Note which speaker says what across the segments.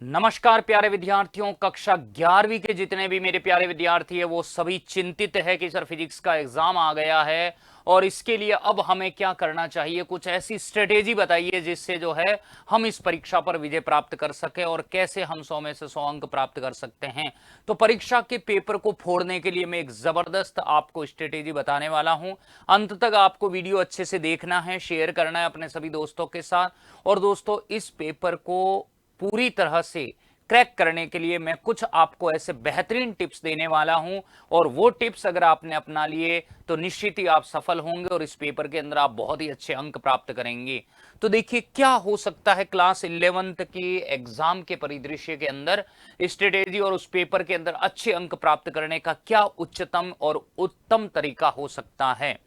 Speaker 1: नमस्कार प्यारे विद्यार्थियों। कक्षा 11वीं के जितने भी मेरे प्यारे विद्यार्थी हैं वो सभी चिंतित है कि सर फिजिक्स का एग्जाम आ गया है और इसके लिए अब हमें क्या करना चाहिए। कुछ ऐसी स्ट्रेटेजी बताइए जिससे जो है हम इस परीक्षा पर विजय प्राप्त कर सके और कैसे हम 100 में से 100 अंक प्राप्त कर सकते हैं। तो परीक्षा के पेपर को फोड़ने के लिए मैं एक जबरदस्त आपको स्ट्रेटेजी बताने वाला हूं। अंत तक आपको वीडियो अच्छे से देखना है, शेयर करना है अपने सभी दोस्तों के साथ। और दोस्तों, इस पेपर को पूरी तरह से क्रैक करने के लिए मैं कुछ आपको ऐसे बेहतरीन टिप्स देने वाला हूं और वो टिप्स अगर आपने अपना लिए तो निश्चित ही आप सफल होंगे और इस पेपर के अंदर आप बहुत ही अच्छे अंक प्राप्त करेंगे। तो देखिए क्या हो सकता है क्लास 11th के एग्जाम के परिदृश्य के अंदर स्ट्रेटेजी और उस पेपर के अंदर अच्छे अंक प्राप्त करने का क्या उच्चतम और उत्तम तरीका हो सकता है।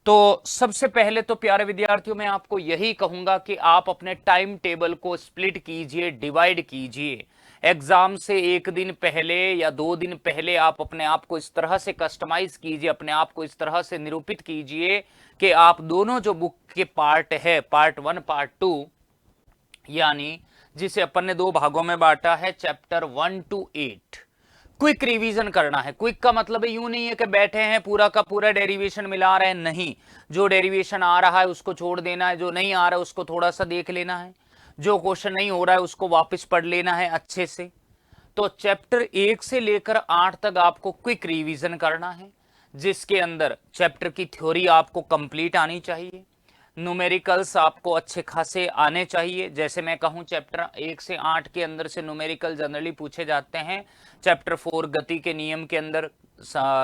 Speaker 1: तो सबसे पहले तो प्यारे विद्यार्थियों मैं आपको यही कहूंगा कि आप अपने टाइम टेबल को स्प्लिट कीजिए, डिवाइड कीजिए। एग्जाम से एक दिन पहले या 2 दिन पहले आप अपने आप को इस तरह से कस्टमाइज कीजिए, अपने आप को इस तरह से निरूपित कीजिए कि आप दोनों जो बुक के पार्ट है, पार्ट 1 पार्ट 2, यानी जिसे अपन ने 2 भागों में बांटा है, चैप्टर 1 to 8, क्विक रिवीजन करना है। क्विक का मतलब यूं नहीं है कि बैठे हैं पूरा का पूरा डेरिवेशन मिला रहे हैं, नहीं। जो डेरिवेशन आ रहा है उसको छोड़ देना है, जो नहीं आ रहा है उसको थोड़ा सा देख लेना है, जो क्वेश्चन नहीं हो रहा है उसको वापस पढ़ लेना है अच्छे से। तो चैप्टर 1 से लेकर 8 तक आपको क्विक रिवीजन करना है, जिसके अंदर चैप्टर की थ्योरी आपको कंप्लीट आनी चाहिए, न्यूमेरिकल्स आपको अच्छे खासे आने चाहिए। जैसे मैं कहूं चैप्टर 1 से 8 के अंदर से न्यूमेरिकल जनरली पूछे जाते हैं। चैप्टर 4 गति के नियम के अंदर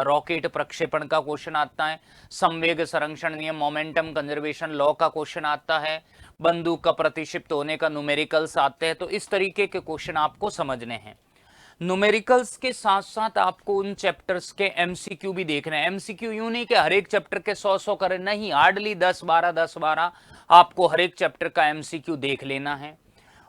Speaker 1: रॉकेट प्रक्षेपण का क्वेश्चन आता है, संवेग संरक्षण नियम मोमेंटम कंजर्वेशन लॉ का क्वेश्चन आता है, बंदूक का प्रतिक्षिप्त होने का न्यूमेरिकल्स आते हैं। तो इस तरीके के क्वेश्चन आपको समझने हैं। न्यूमेरिकल्स के साथ साथ आपको उन चैप्टर्स के एमसीक्यू भी देखना है। एमसीक्यू यूं नहीं कि हर एक चैप्टर के 100 करें, नहीं, हार्डली 10-12 आपको हर एक चैप्टर का एमसीक्यू देख लेना है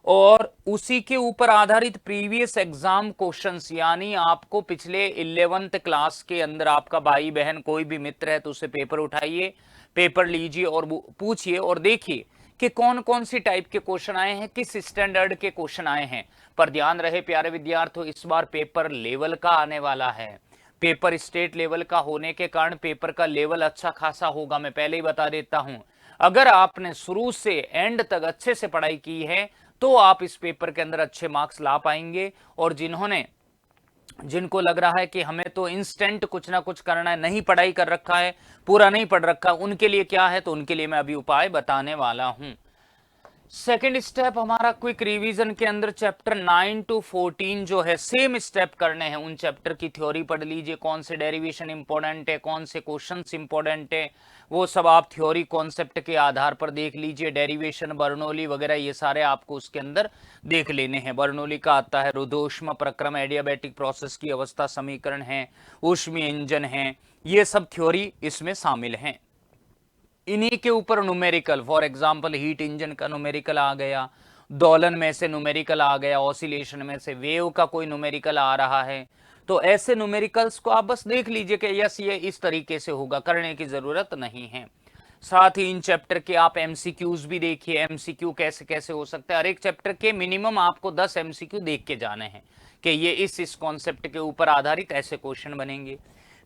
Speaker 1: और उसी के ऊपर आधारित प्रीवियस एग्जाम क्वेश्चंस, यानी आपको पिछले 11th क्लास के अंदर आपका भाई बहन कोई भी मित्र है तो उसे पेपर उठाइए, पेपर लीजिए और पूछिए और देखिए कि कौन कौन सी टाइप के क्वेश्चन आए हैं, किस स्टैंडर्ड के क्वेश्चन आए हैं। पर ध्यान रहे प्यारे विद्यार्थियों, इस बार पेपर लेवल का आने वाला है। पेपर स्टेट लेवल का होने के कारण पेपर का लेवल अच्छा खासा होगा, मैं पहले ही बता देता हूं। अगर आपने शुरू से एंड तक अच्छे से पढ़ाई की है तो आप इस पेपर के अंदर अच्छे मार्क्स ला पाएंगे। और जिनको लग रहा है कि हमें तो इंस्टेंट कुछ ना कुछ करना है, नहीं पढ़ाई कर रखा है, पूरा नहीं पढ़ रखा, उनके लिए क्या है, तो उनके लिए मैं अभी उपाय बताने वाला हूं। सेकेंड स्टेप हमारा क्विक रिवीजन के अंदर चैप्टर 9 to 14 जो है सेम स्टेप करने हैं। उन चैप्टर की थ्योरी पढ़ लीजिए, कौन से डेरिवेशन इंपॉर्टेंट है, कौन से क्वेश्चंस इंपॉर्टेंट है, वो सब आप थ्योरी कॉन्सेप्ट के आधार पर देख लीजिए। डेरिवेशन, बर्नौली वगैरह ये सारे आपको उसके अंदर देख लेने हैं। बर्नौली का आता है रुद्धोष्म प्रक्रम, एडियाबैटिक प्रोसेस की अवस्था समीकरण है, ऊष्मीय इंजन है, ये सब थ्योरी इसमें शामिल हैं। इन्हीं के ऊपर numerical, for example heat engine का न्यूमेरिकल आ गया, दोलन में से न्यूमेरिकल आ गया, ऑसिलेशन में से वेव का कोई न्यूमेरिकल आ रहा है। तो ऐसे न्यूमेरिकल्स को आप बस देख लीजिए कि यस ये इस तरीके से होगा, करने की जरूरत नहीं है। साथ ही इन चैप्टर के आप एमसीक्यूज भी देखिए, एमसीक्यू कैसे कैसे हो सकता है। हर एक चैप्टर के मिनिमम आपको 10 एमसीक्यू देख के जाने हैं कि ये इस कॉन्सेप्ट के ऊपर आधारित ऐसे क्वेश्चन बनेंगे।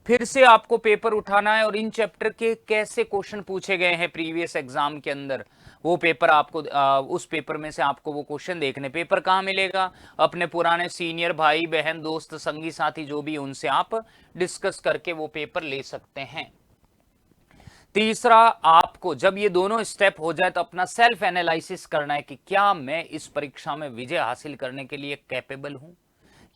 Speaker 1: फिर से आपको पेपर उठाना है और इन चैप्टर के कैसे क्वेश्चन पूछे गए हैं प्रीवियस एग्जाम के अंदर, वो पेपर आपको उस पेपर में से आपको वो क्वेश्चन देखने। पेपर कहाँ मिलेगा? अपने पुराने सीनियर भाई बहन दोस्त संगी साथी जो भी, उनसे आप डिस्कस करके वो पेपर ले सकते हैं। तीसरा, आपको जब ये दोनों स्टेप हो जाए तो अपना सेल्फ एनालिसिस करना है कि क्या मैं इस परीक्षा में विजय हासिल करने के लिए कैपेबल हूं,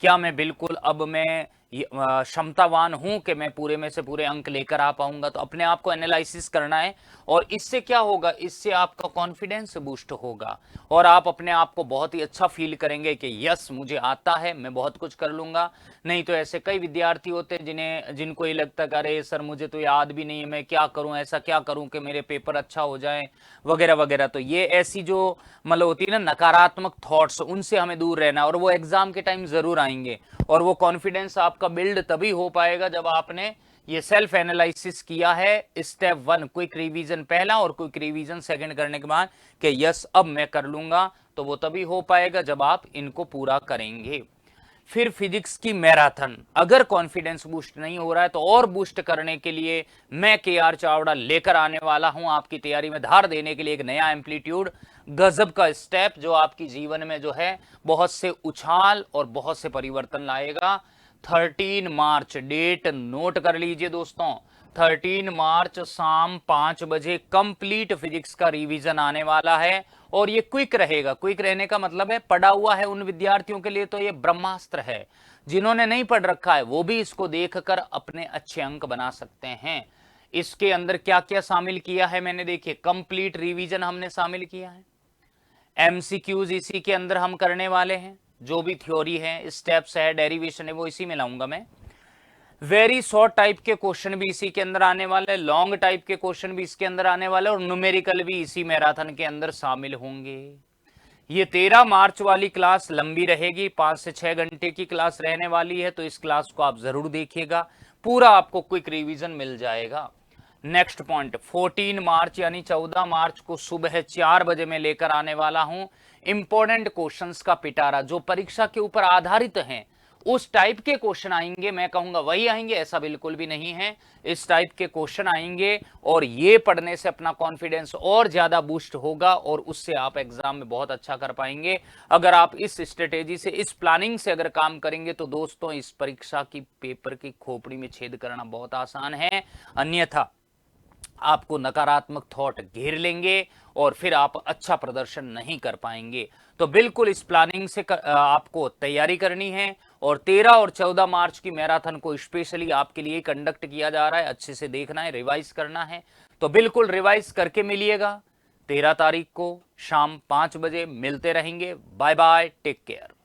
Speaker 1: क्या मैं बिल्कुल अब मैं क्षमतावान हूं कि मैं पूरे में से पूरे अंक लेकर आ पाऊंगा। तो अपने आप को एनालिसिस करना है और इससे क्या होगा, इससे आपका कॉन्फिडेंस बूस्ट होगा और आप अपने आप को बहुत ही अच्छा फील करेंगे कि यस मुझे आता है, मैं बहुत कुछ कर लूंगा। नहीं तो ऐसे कई विद्यार्थी होते हैं जिनको ये लगता है अरे सर मुझे तो याद भी नहीं है, मैं क्या करूं, ऐसा क्या करूं कि मेरे पेपर अच्छा हो जाए वगैरह वगैरह। तो ये ऐसी जो मतलब होती है ना नकारात्मक थॉट्स, उनसे हमें दूर रहना और वो एग्जाम के टाइम जरूर आएंगे। और वो कॉन्फिडेंस आपका बिल्ड तभी हो पाएगा जब आपने ये सेल्फ एनालिसिस किया है। स्टेप 1 क्विक रिवीजन पहला और क्विक रिवीजन सेकंड करने के बाद कि यस अब मैं कर लूंगा, तो वो तभी हो पाएगा जब आप इनको पूरा करेंगे। फिर फिजिक्स की मैराथन, अगर कॉन्फिडेंस बूस्ट नहीं हो रहा है तो और बूस्ट करने के लिए मैं के.आर. चावड़ा लेकर आने वाला हूं आपकी तैयारी में धार देने के लिए एक नया एम्पलीट्यूड, गजब का स्टेप जो आपकी जीवन में जो है बहुत से उछाल और बहुत से परिवर्तन लाएगा। 13 मार्च डेट नोट कर लीजिए दोस्तों, 13 मार्च शाम 5 बजे कंप्लीट फिजिक्स का रिवीजन आने वाला है और ये क्विक रहेगा। क्विक रहने का मतलब है पढ़ा हुआ है उन विद्यार्थियों के लिए तो ये ब्रह्मास्त्र है, जिन्होंने नहीं पढ़ रखा है वो भी इसको देखकर अपने अच्छे अंक बना सकते हैं। इसके अंदर क्या क्या शामिल किया है मैंने, देखिए कंप्लीट रिवीजन हमने शामिल किया है, एमसीक्यूज इसी के अंदर हम करने वाले हैं, जो भी थ्योरी है, स्टेप्स है, डेरिवेशन है, वो इसी में लाऊंगा मैं। वेरी शॉर्ट टाइप के क्वेश्चन भी इसी के अंदर आने वाले, लॉन्ग टाइप के क्वेश्चन भी इसके अंदर आने वाले और न्यूमेरिकल भी इसी मैराथन के अंदर शामिल होंगे। ये 13 मार्च वाली क्लास लंबी रहेगी, 5 से 6 घंटे की क्लास रहने वाली है, तो इस क्लास को आप जरूर देखिएगा, पूरा आपको क्विक रिवीजन मिल जाएगा। नेक्स्ट पॉइंट 14 मार्च यानी 14 मार्च को सुबह 4 बजे मैं लेकर आने वाला हूं इंपॉर्टेंट क्वेश्चंस का पिटारा, जो परीक्षा के ऊपर आधारित हैं। उस टाइप के क्वेश्चन आएंगे, मैं कहूंगा वही आएंगे ऐसा बिल्कुल भी नहीं है, इस टाइप के क्वेश्चन आएंगे और ये पढ़ने से अपना कॉन्फिडेंस और ज्यादा बूस्ट होगा और उससे आप एग्जाम में बहुत अच्छा कर पाएंगे। अगर आप इस स्ट्रेटेजी से, इस प्लानिंग से अगर काम करेंगे तो दोस्तों इस परीक्षा की पेपर की खोपड़ी में छेद करना बहुत आसान है, अन्यथा आपको नकारात्मक थॉट घेर लेंगे और फिर आप अच्छा प्रदर्शन नहीं कर पाएंगे। तो बिल्कुल इस प्लानिंग से आपको तैयारी करनी है और 13 और 14 मार्च की मैराथन को स्पेशली आपके लिए कंडक्ट किया जा रहा है, अच्छे से देखना है, रिवाइज करना है, तो बिल्कुल रिवाइज करके मिलिएगा। 13 तारीख को शाम 5 बजे मिलते रहेंगे। Bye bye, take care.